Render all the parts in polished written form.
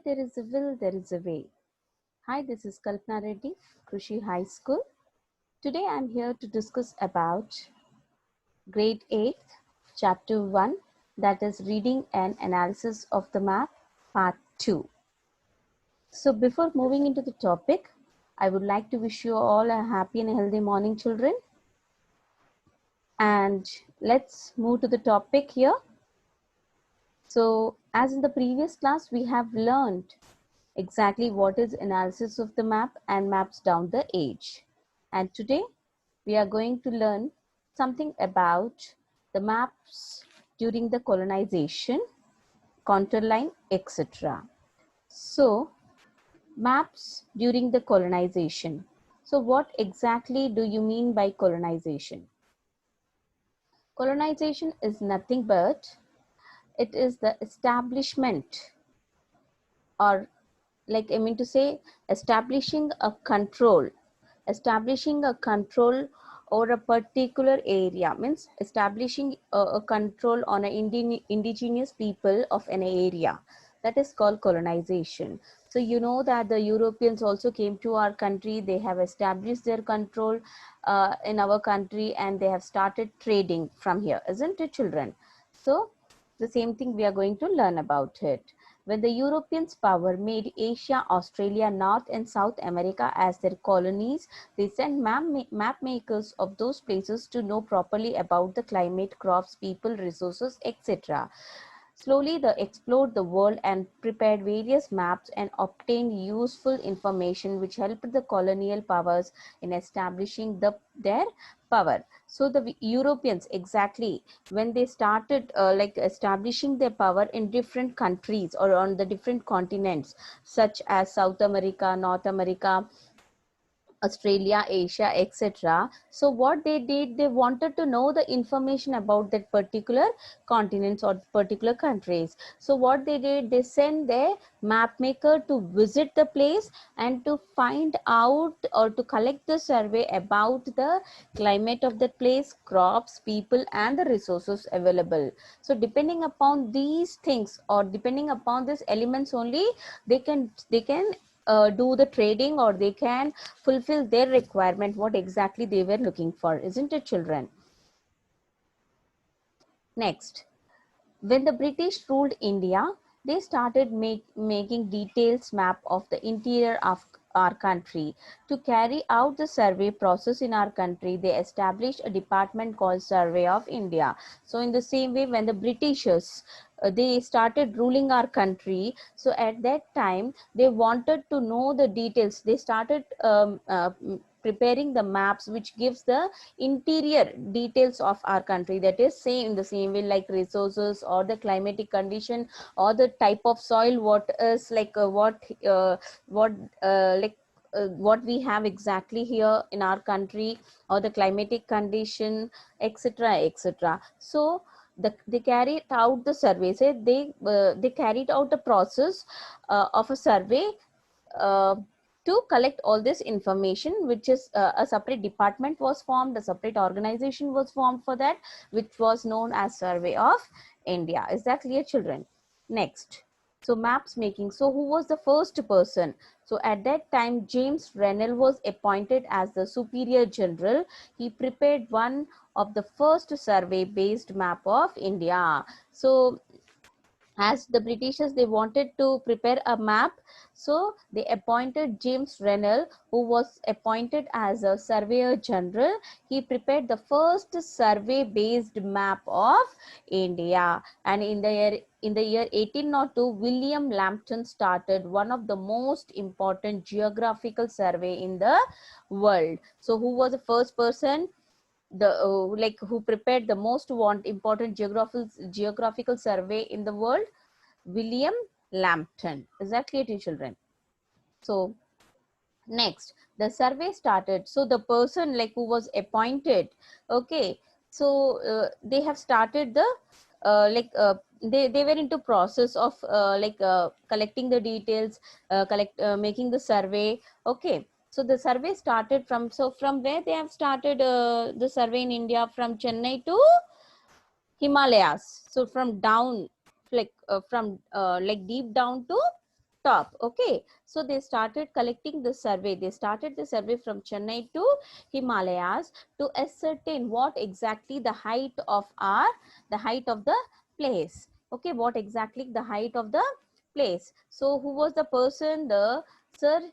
Where there is a will, there is a way. Hi, this is Kalpana Reddy, Krushi High School. Today I'm here to discuss about grade 8th, chapter 1, that is reading and analysis of the map, part 2. So before moving into the topic, I would like to wish you all a happy and a healthy morning, children. And let's move to the topic here. So as in the previous class, we have learned exactly what is analysis of the map and maps down the age. And today we are going to learn something about the maps during the colonization, contour line, etc. So maps during the colonization. So what exactly do you mean by colonization? Colonization is nothing but it is the establishment, or like I mean to say, establishing a control over a particular area, means establishing a control on an indigenous people of an area. That is called colonization. So you know that the Europeans also came to our country. They have established their control in our country, and they have started trading from here, isn't it, children? So the same thing we are going to learn about it. When the Europeans' power made Asia, Australia, North and South America as their colonies, they sent map makers of those places to know properly about the climate, crops, people, resources, etc. Slowly, they explored the world and prepared various maps and obtained useful information which helped the colonial powers in establishing their power. So the Europeans, exactly when they started like establishing their power in different countries or on the different continents, such as South America, North America, Australia, Asia, etc. So what they did, they wanted to know the information about that particular continents or particular countries. So what they did, they sent their map maker to visit the place and to find out or to collect the survey about the climate of that place, crops, people and the resources available. So depending upon these things or depending upon these elements only, they can do the trading, or they can fulfill their requirement, what exactly they were looking for, isn't it, children? Next, when the British ruled India, they started making details map of the interior of our country. To carry out the survey process in our country, they established a department called Survey of India. So in the same way, when the Britishers they started ruling our country, so at that time they wanted to know the details. They started preparing the maps which gives the interior details of our country, that is same in the same way like resources or the climatic condition or the type of soil, what is like what like what we have exactly here in our country, or the climatic condition, etc, etc. So they carried out the survey. Say they carried out the process of a survey uh, to collect all this information, which is a separate department was formed, a separate organization was formed for that, which was known as Survey of India. Is that clear, children? Next, so maps making. So who was the first person? So at that time, James Rennell was appointed as the Superior General. He prepared one of the first survey based map of India. So as the Britishers, they wanted to prepare a map, so they appointed James Rennell, who was appointed as a Surveyor General. He prepared the first survey based map of India, and in the year 1802, William Lambton started one of the most important geographical survey in the world. So who was the first person, the like who prepared the most important geographical survey in the world? William Lambton. Is that clear to you, children? So next, the survey started. So the person like who was appointed, okay, so they have started the they were into process of collecting the details, making the survey. Okay, so the survey started from, so from where they have started the survey in India, from Chennai to Himalayas. So from down, like from like deep down to top. Okay, so they started collecting the survey. They started the survey from Chennai to Himalayas to ascertain what exactly the height of the place. Okay, what exactly the height of the place. So who was the person? The Sir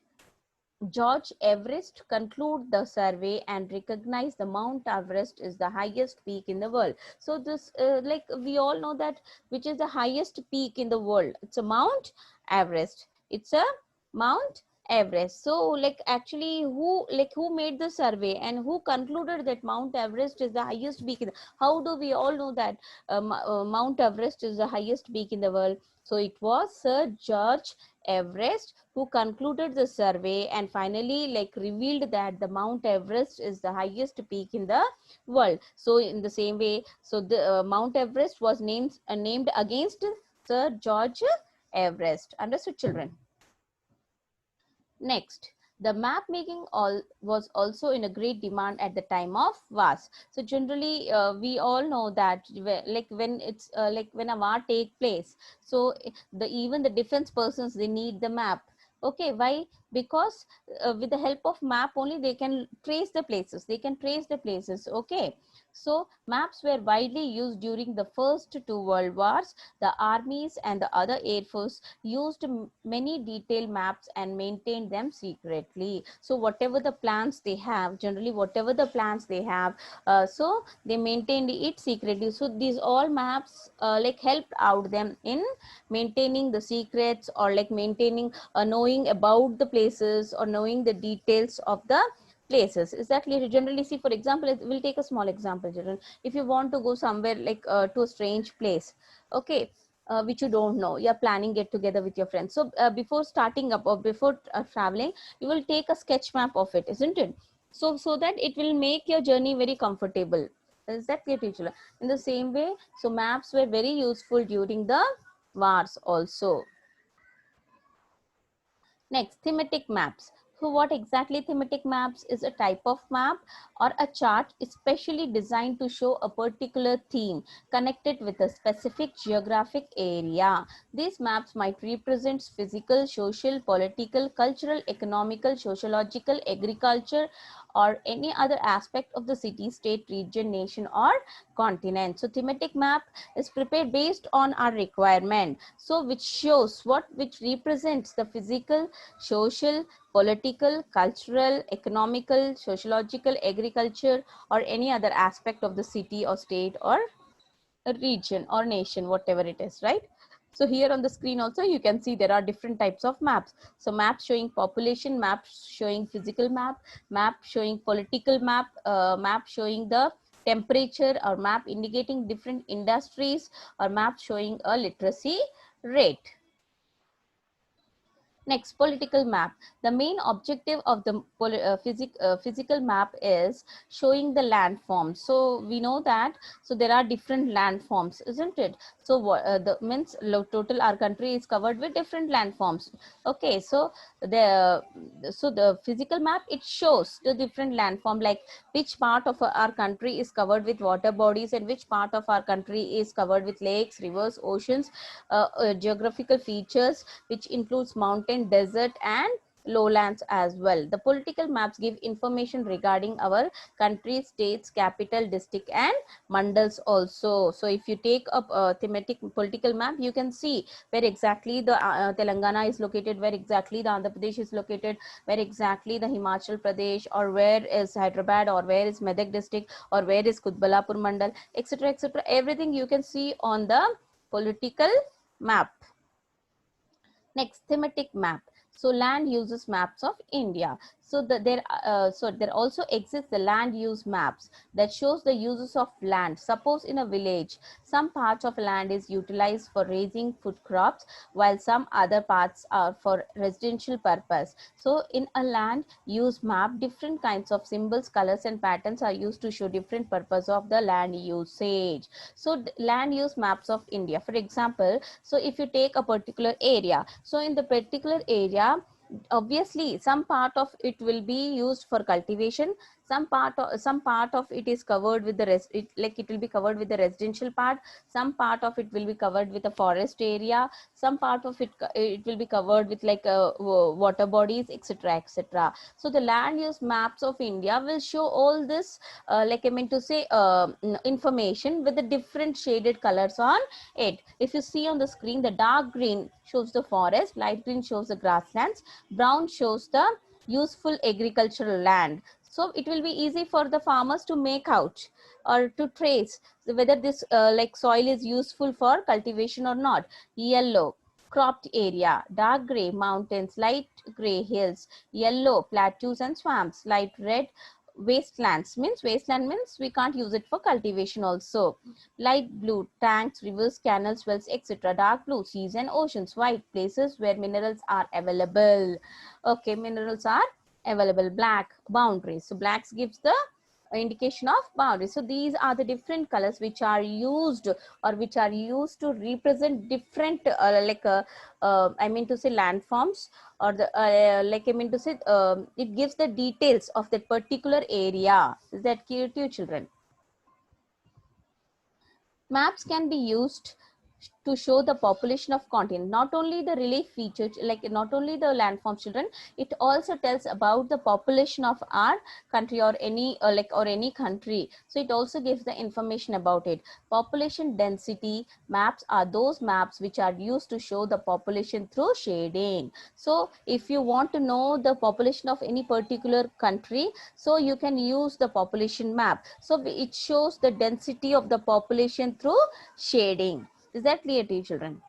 George Everest conclude the survey and recognize the Mount Everest is the highest peak in the world. So this, like we all know that which is the highest peak in the world. It's a Mount Everest. It's a Mount Everest. So like actually who made the survey and who concluded that Mount Everest is the highest peak in the, how do we all know that Mount Everest is the highest peak in the world? So it was Sir George Everest who concluded the survey and finally like revealed that the Mount Everest is the highest peak in the world. So in the same way, so the Mount Everest was named against Sir George Everest. Understood, children? Next, the map making was also in a great demand at the time of wars. So generally, we all know that like when it's like when a war take place, so the even the defense persons they need the map. Okay, why? Because with the help of map only they can trace the places. They can trace the places. Okay, so maps were widely used during the first two world wars. The armies and the other air force used many detailed maps and maintained them secretly. So whatever the plans they have, generally whatever the plans they have, so they maintained it secretly. So these all maps like helped out them in maintaining the secrets or like maintaining knowing about the places or knowing the details of the places. Is that clear? Generally, see, for example, we'll take a small example, children. If you want to go somewhere like to a strange place, okay, which you don't know, you're planning get together with your friends. So before starting up or before traveling, you will take a sketch map of it, isn't it? So that it will make your journey very comfortable. Is that clear, teacher? In the same way, so maps were very useful during the wars also. Next, thematic maps. So what exactly thematic maps is? A type of map or a chart especially designed to show a particular theme connected with a specific geographic area. These maps might represent physical, social, political, cultural, economical, sociological, agriculture, or any other aspect of the city, state, region, nation, or continent. So thematic map is prepared based on our requirement. So which shows which represents the physical, social, political, cultural, economical, sociological, agriculture, or any other aspect of the city or state or a region or nation, whatever it is, right? So here on the screen also you can see there are different types of maps. So maps showing population, maps showing physical map, map showing political map, map showing the temperature, or map indicating different industries, or map showing a literacy rate. Next, political map. The main objective of the physical map is showing the landforms. So we know that, so there are different landforms, isn't it? So the means total our country is covered with different landforms. Okay, so the physical map, it shows the different landform, like which part of our country is covered with water bodies and which part of our country is covered with lakes, rivers, oceans, geographical features which includes mountain, desert, and lowlands as well. The political maps give information regarding our country, states, capital, district, and mandals also. So if you take up a thematic political map, you can see where exactly the Telangana is located, where exactly the Andhra Pradesh is located, where exactly the Himachal Pradesh, or where is Hyderabad, or where is Medak district, or where is Kutbalapur mandal, etc., etc. Everything you can see on the political map. Next, thematic map. So land uses maps of India. So there also exists the land use maps that shows the uses of land. Suppose in a village, some parts of land is utilized for raising food crops, while some other parts are for residential purpose. So in a land use map, different kinds of symbols, colors, and patterns are used to show different purpose of the land usage. So land use maps of India. For example, so if you take a particular area, so in the particular area, obviously some part of it will be used for cultivation, some part of it is covered with the rest, it will be covered with the residential part, some part of it will be covered with a forest area, some part of it it will be covered with like water bodies, etc., etc. So the land use maps of India will show all this like I mean to say information with the different shaded colors on it. If you see on the screen, the dark green shows the forest, light green shows the grasslands, brown shows the useful agricultural land. So it will be easy for the farmers to make out or to trace whether this like soil is useful for cultivation or not. Yellow, cropped area. Dark gray, mountains. Light gray, hills. Yellow, plateaus and swamps. Light red, wastelands. Means wasteland means we can't use it for cultivation also. Light blue, tanks, rivers, canals, wells, etc. Dark blue, seas and oceans. White, places where minerals are available. Okay, minerals are available. Black, boundaries. So blacks gives the indication of boundaries. So these are the different colors which are used or which are used to represent different I mean to say landforms, or the like I mean to say it gives the details of that particular area. Is that clear to you, children? Maps can be used to show the population of continent, not only the relief features, like not only the landform, children, it also tells about the population of our country or any or any country. So it also gives the information about it. Population density maps are those maps which are used to show the population through shading. So if you want to know the population of any particular country, so you can use the population map. So it shows the density of the population through shading. Is that clear to you, children?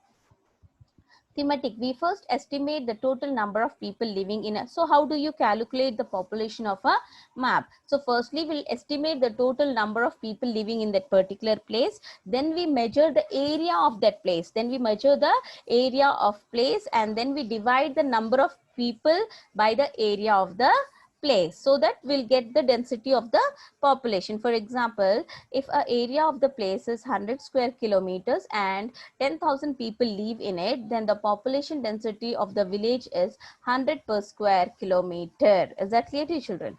Thematic, we first estimate the total number of people living in a, so how do you calculate the population of a map? So firstly, we'll estimate the total number of people living in that particular place. Then we measure the area of that place. Then we measure the area of place, and then we divide the number of people by the area of the place, so that we'll get the density of the population. For example, if a area of the place is 100 square kilometers and 10,000 people live in it, then the population density of the village is 100 per square kilometer. Is that clear to you, children?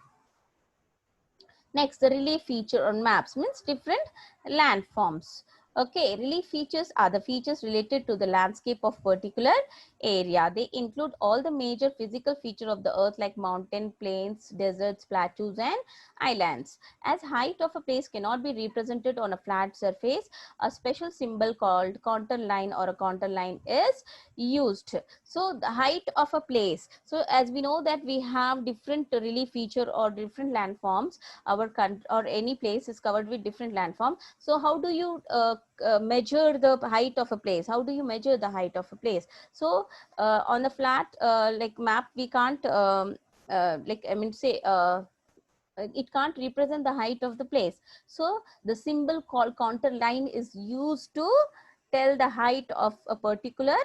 Next, the relief feature on maps means different landforms. Okay, relief features are the features related to the landscape of particular area. They include all the major physical features of the earth like mountain, plains, deserts, plateaus and islands. As height of a place cannot be represented on a flat surface, a special symbol called contour line or a contour line is used. So the height of a place. So as we know that we have different relief feature or different landforms, our country or any place is covered with different landform. So how do you measure the height of a place? How do you measure the height of a place? So on the flat like map, we can't like I mean say it can't represent the height of the place. So the symbol called contour line is used to tell the height of a particular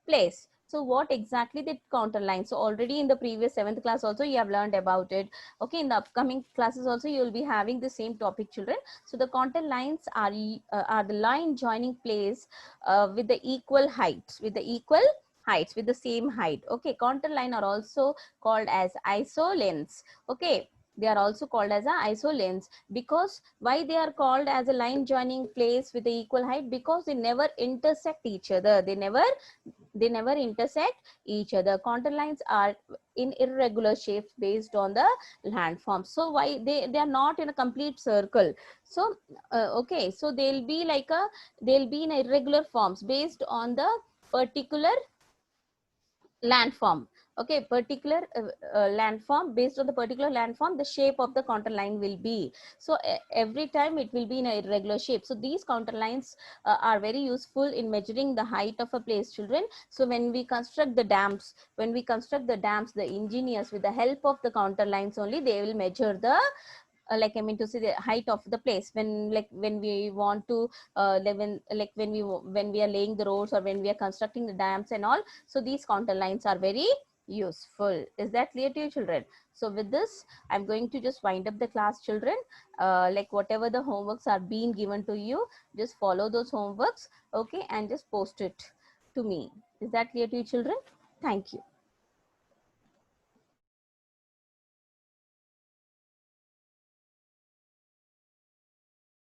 place. So what exactly the contour line? So already in the previous 7th class also you have learned about it. Okay, in the upcoming classes also you will be having the same topic, children. So the contour lines are the line joining place with the equal heights, with the same height. Okay, contour line are also called as isolines. Okay, they are also called as a isolines. Because why they are called as a line joining place with the equal height? Because they never intersect each other. They never intersect each other. Contour lines are in irregular shapes based on the landform. So why they are not in a complete circle. So okay, so they'll be in irregular forms based on the particular landform. Okay, particular landform, based on the particular landform, the shape of the contour line will be. So every time it will be in a irregular shape. So these contour lines are very useful in measuring the height of a place, children. So when we construct the dams, the engineers, with the help of the contour lines only, they will measure the like I mean to say the height of the place. When we want to when we are laying the roads or when we are constructing the dams and all, so these contour lines are very useful. Is that clear to you, children? So with this, I'm going to just wind up the class, children. Like whatever the homeworks are being given to you, just follow those homeworks, okay, and just post it to me. Is that clear to you, children? Thank you.